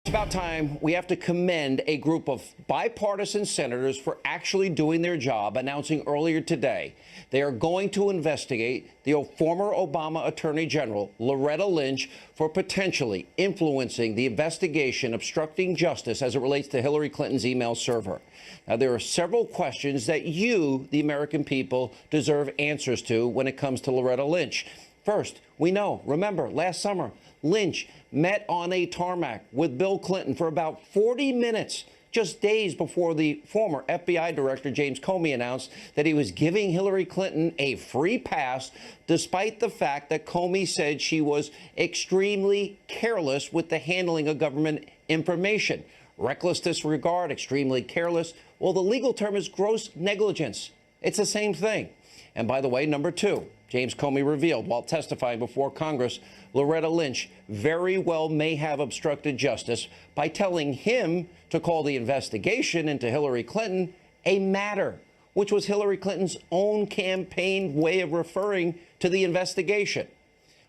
It's about time we have to commend a group of bipartisan senators for actually doing their job, announcing earlier today they are going to investigate the former Obama Attorney General, Loretta Lynch, for potentially influencing the investigation, obstructing justice as it relates to Hillary Clinton's email server. Now, there are several questions that you, the American people, deserve answers to when it comes to Loretta Lynch. First, we know, remember, last summer, Lynch met on a tarmac with Bill Clinton for about 40 minutes, just days before the former FBI Director James Comey announced that he was giving Hillary Clinton a free pass, despite the fact that Comey said she was extremely careless with the handling of government information. Reckless disregard, extremely careless. Well, the legal term is gross negligence. It's the same thing. And by the way, number two, James Comey revealed while testifying before Congress, Loretta Lynch very well may have obstructed justice by telling him to call the investigation into Hillary Clinton a matter, which was Hillary Clinton's own campaign way of referring to the investigation.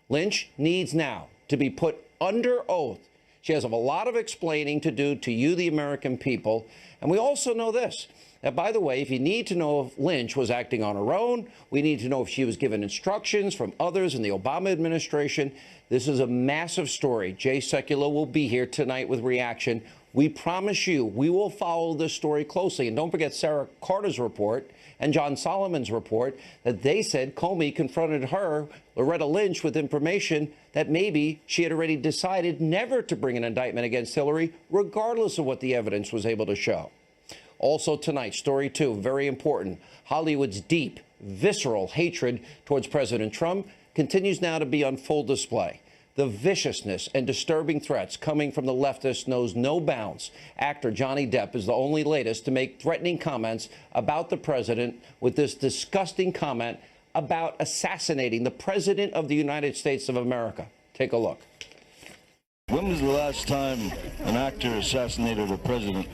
Lynch needs now to be put under oath. She has a lot of explaining to do to you, the American people. And we also know this. Now, by the way, if you need to know if Lynch was acting on her own, we need to know if she was given instructions from others in the Obama administration. This is a massive story. Jay Sekulow will be here tonight with reaction. We promise you we will follow this story closely. And don't forget Sarah Carter's report and John Solomon's report that they said Comey confronted her, Loretta Lynch, with information that maybe she had already decided never to bring an indictment against Hillary, regardless of what the evidence was able to show. Also tonight, story two, very important. Hollywood's deep, visceral hatred towards President Trump continues now to be on full display. The viciousness and disturbing threats coming from the leftists knows no bounds. Actor Johnny Depp is the only latest to make threatening comments about the president, with this disgusting comment about assassinating the president of the United States of America. Take a look. When was the last time an actor assassinated a president?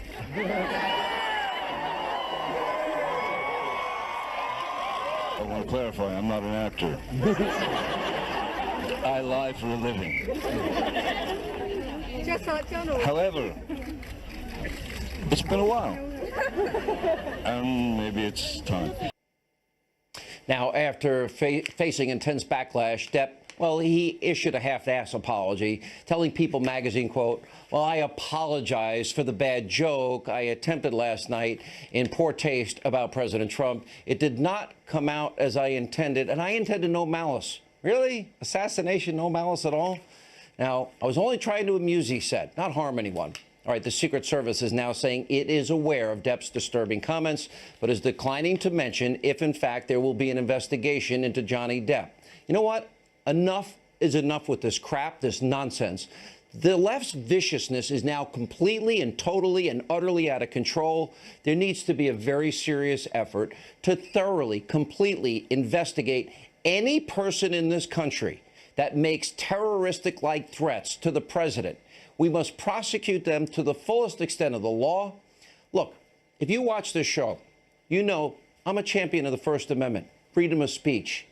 I want to clarify, I'm not an actor. I lie for a living. However, it's been a while, and maybe it's time. Now, after facing intense backlash, Depp, well, he issued a half-ass apology, telling People magazine, quote, "Well, I apologize for the bad joke I attempted last night in poor taste about President Trump. It did not come out as I intended, and I intended no malice." Really? Assassination, no malice at all? Now, I was only trying to amuse, he said, not harm anyone. All right, the Secret Service is now saying it is aware of Depp's disturbing comments, but is declining to mention if, in fact, there will be an investigation into Johnny Depp. You know what? Enough is enough with this crap, this nonsense. The left's viciousness is now completely and totally and utterly out of control. There needs to be a very serious effort to thoroughly, completely investigate any person in this country that makes terroristic-like threats to the president. We must prosecute them to the fullest extent of the law. Look, if you watch this show, you know I'm a champion of the First Amendment, freedom of speech.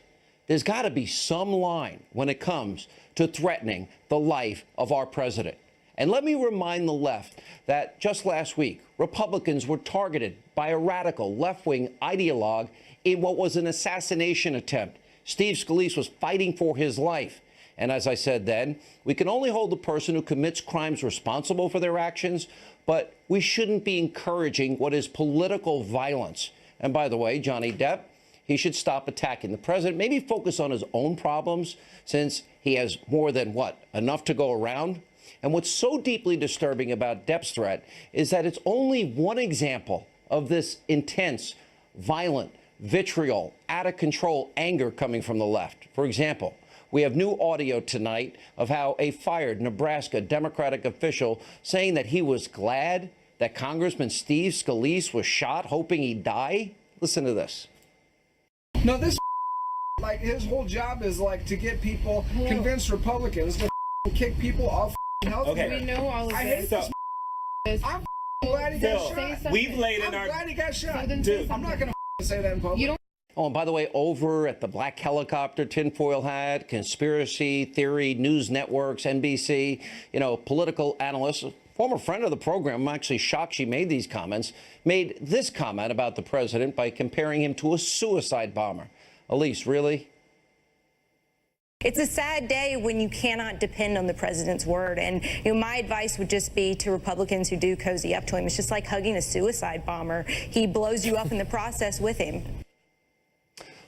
There's got to be some line when it comes to threatening the life of our president. And let me remind the left that just last week, Republicans were targeted by a radical left-wing ideologue in what was an assassination attempt. Steve Scalise was fighting for his life. And as I said then, we can only hold the person who commits crimes responsible for their actions, but we shouldn't be encouraging what is political violence. And by the way, Johnny Depp, he should stop attacking the president, maybe focus on his own problems, since he has more than, what, enough to go around? And what's so deeply disturbing about Depp's threat is that it's only one example of this intense, violent, vitriol, out of control anger coming from the left. For example, we have new audio tonight of how a fired Nebraska Democratic official saying that he was glad that Congressman Steve Scalise was shot, hoping he'd die. Listen to this. No, this like his whole job is like to get people, convince Republicans to kick people off health care. Okay. We know all of this. I hate this. I'm glad he got shot. We've laid in I'm glad he got shot. Dude. I'm not going to say that in public. You don't. Oh, and by the way, over at the Black Helicopter, Tinfoil Hat, Conspiracy Theory, News Networks, NBC, you know, political analysts, Former friend of the program, I'm actually shocked she made these comments, made this comment about the president by comparing him to a suicide bomber. Elise, really? It's a sad day when you cannot depend on the president's word. And my advice would just be to Republicans who do cozy up to him, it's just like hugging a suicide bomber. He blows you up in the process with him.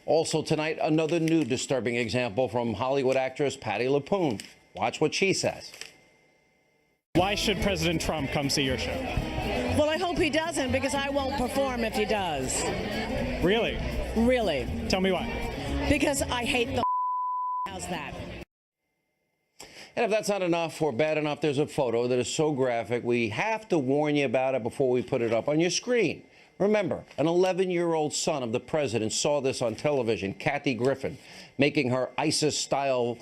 Also tonight, another new disturbing example from Hollywood actress Patti LuPone. Watch what she says. Why should President Trump come see your show? Well, I hope he doesn't, because I won't perform if he does. Really? Really. Tell me why. Because I hate the How's that? And if that's not enough or bad enough, there's a photo that is so graphic, we have to warn you about it before we put it up on your screen. Remember, an 11-year-old son of the president saw this on television, Kathy Griffin, making her ISIS-style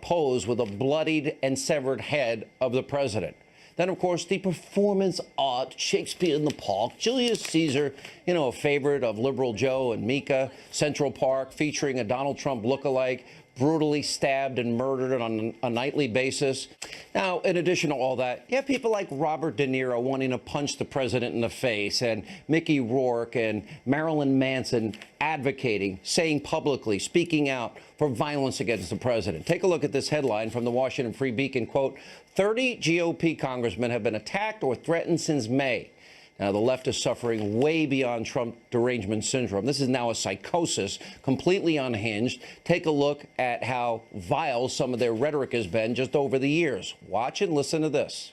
pose with a bloodied and severed head of the president. Then, of course, the performance art, Shakespeare in the Park, Julius Caesar, a favorite of Liberal Joe and Mika, Central Park, featuring a Donald Trump lookalike, brutally stabbed and murdered on a nightly basis. Now, in addition to all that, you have people like Robert De Niro wanting to punch the president in the face, and Mickey Rourke and Marilyn Manson advocating, saying publicly, speaking out for violence against the president. Take a look at this headline from the Washington Free Beacon, quote, 30 GOP congressmen have been attacked or threatened since May. Now, the left is suffering way beyond Trump derangement syndrome. This is now a psychosis, completely unhinged. Take a look at how vile some of their rhetoric has been just over the years. Watch and listen to this.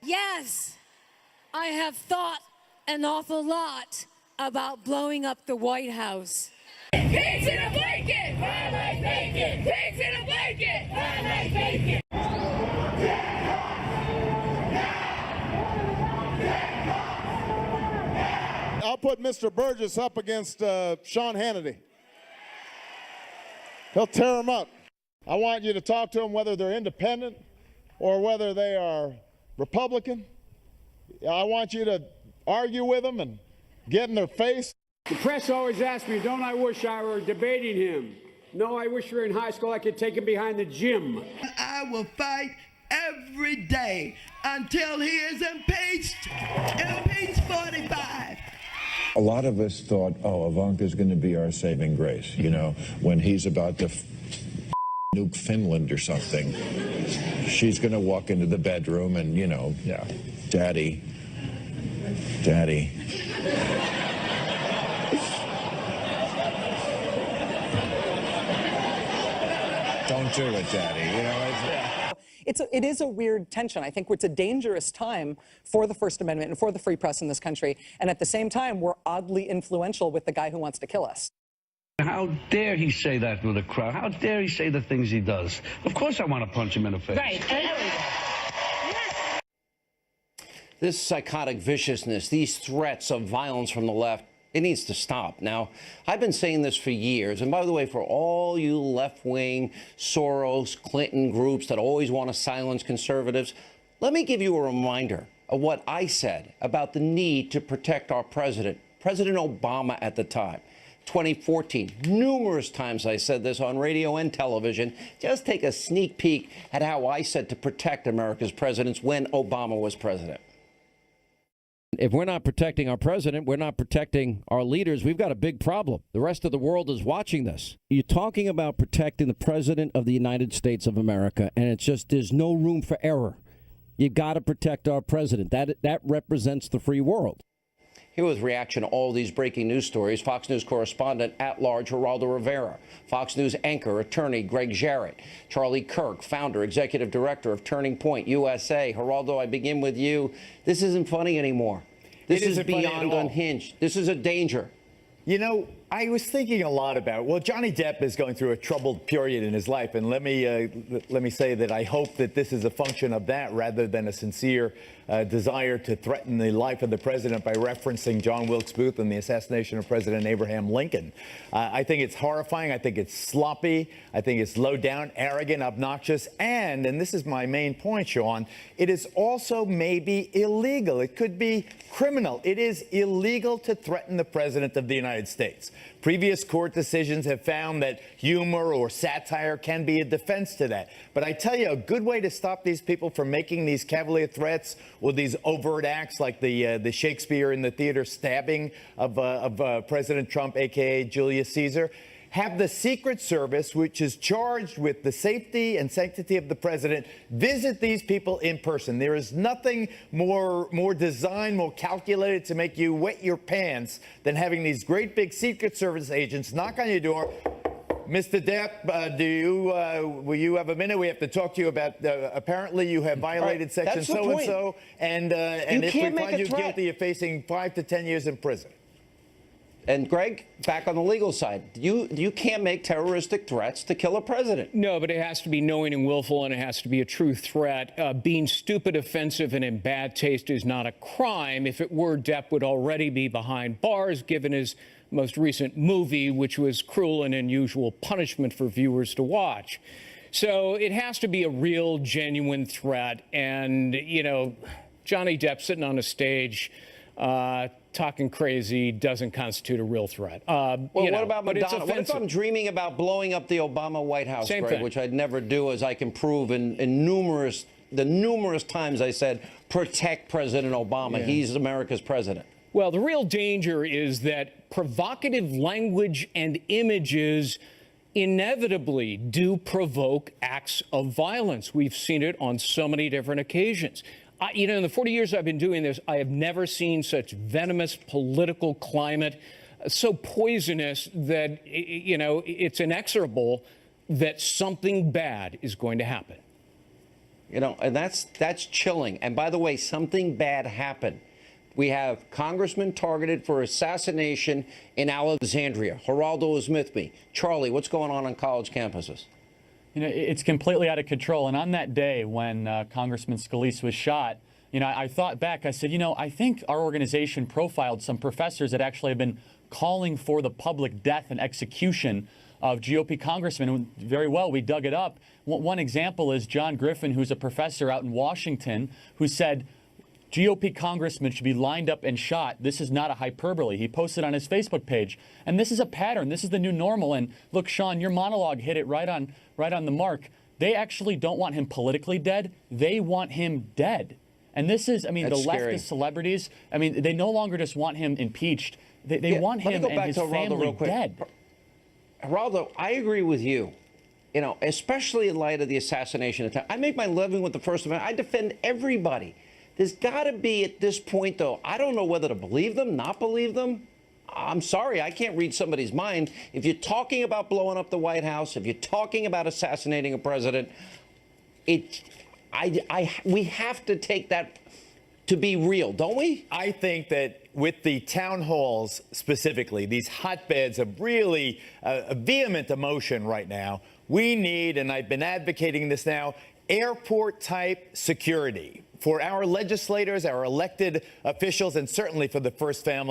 Yes, I have thought an awful lot about blowing up the White House. Pigs in a blanket! I like bacon! Pigs in a blanket! I like bacon! I'll put Mr. Burgess up against Sean Hannity. He'll tear him up. I want you to talk to them whether they're independent or whether they are Republican. I want you to argue with them and get in their face. The press always asks me, don't I wish I were debating him? No, I wish we were in high school. I could take him behind the gym. I will fight every day until he is impeached. Impeached 45. A lot of us thought, oh, Ivanka's going to be our saving grace, when he's about to nuke Finland or something. She's going to walk into the bedroom and, Daddy. Don't do it, Daddy. It is a weird tension. I think it's a dangerous time for the First Amendment and for the free press in this country. And at the same time, we're oddly influential with the guy who wants to kill us. How dare he say that with a crowd? How dare he say the things he does? Of course I want to punch him in the face. Right. This psychotic viciousness, these threats of violence from the left, it needs to stop. Now, I've been saying this for years. And by the way, for all you left-wing Soros, Clinton groups that always want to silence conservatives, let me give you a reminder of what I said about the need to protect our president, President Obama at the time. 2014, numerous times I said this on radio and television. Just take a sneak peek at how I said to protect America's presidents when Obama was president. If we're not protecting our president, we're not protecting our leaders, we've got a big problem. The rest of the world is watching this. You're talking about protecting the president of the United States of America, and it's just there's no room for error. You've got to protect our president. That represents the free world. Here with reaction to all these breaking news stories, Fox News correspondent at-large Geraldo Rivera, Fox News anchor, attorney Greg Jarrett, Charlie Kirk, founder, executive director of Turning Point USA. Geraldo, I begin with you. This isn't funny anymore. This is beyond unhinged. This is a danger. I was thinking a lot about, well, Johnny Depp is going through a troubled period in his life, and let me say that I hope that this is a function of that rather than a sincere desire to threaten the life of the president by referencing John Wilkes Booth and the assassination of President Abraham Lincoln. I think it's horrifying. I think it's sloppy. I think it's low down, arrogant, obnoxious, and this is my main point, Sean, it is also maybe illegal. It could be criminal. It is illegal to threaten the president of the United States. Previous court decisions have found that humor or satire can be a defense to that. But I tell you, a good way to stop these people from making these cavalier threats or these overt acts like the Shakespeare in the theater stabbing of President Trump, a.k.a. Julius Caesar, have the Secret Service, which is charged with the safety and sanctity of the president, visit these people in person. There is nothing more designed, more calculated to make you wet your pants than having these great big Secret Service agents knock on your door. Mr. Depp, will you have a minute? We have to talk to you about, apparently you have violated section so-and-so, and if we find you guilty, you're facing 5 to 10 years in prison. And Greg, back on the legal side, you can't make terroristic threats to kill a president. No, but it has to be knowing and willful, and it has to be a true threat. Being stupid, offensive, and in bad taste is not a crime. If it were, Depp would already be behind bars, given his most recent movie, which was cruel and unusual punishment for viewers to watch. So it has to be a real, genuine threat. And, you know, Johnny Depp sitting on a stage talking crazy doesn't constitute a real threat. Well, what about Madonna? What if I'm dreaming about blowing up the Obama White House, Greg, which I'd never do, as I can prove in the numerous times I said, protect President Obama. Yeah. He's America's president. Well, the real danger is that provocative language and images inevitably do provoke acts of violence. We've seen it on so many different occasions. You know, in the 40 years I've been doing this, I have never seen such venomous political climate, so poisonous that, you know, it's inexorable that something bad is going to happen. You know, and that's chilling. And by the way, something bad happened. We have congressmen targeted for assassination in Alexandria. Geraldo is with me. Charlie, what's going on college campuses? You know, it's completely out of control. And on that day when Congressman Scalise was shot, you know, I thought back, I said, you know, I think our organization profiled some professors that actually have been calling for the public death and execution of GOP congressmen. Very well, we dug it up. One example is John Griffin, who's a professor out in Washington, who said GOP congressmen should be lined up and shot. This is not a hyperbole. He posted on his Facebook page. And this is a pattern. This is the new normal. And look, Sean, your monologue hit it right on the mark. They actually don't want him politically dead. They want him dead. And this is, I mean, the leftist celebrities, I mean, they no longer just want him impeached. They want him and his family dead. Geraldo, I agree with you. You know, especially in light of the assassination attempt. I make my living with the First Amendment. I defend everybody. There's got to be, at this point, though, I don't know whether to believe them, not believe them. I'm sorry, I can't read somebody's mind. If you're talking about blowing up the White House, if you're talking about assassinating a president, we have to take that to be real, don't we? I think that with the town halls specifically, these hotbeds of really vehement emotion right now, we need, and I've been advocating this now, airport-type security for our legislators, our elected officials, and certainly for the First Family.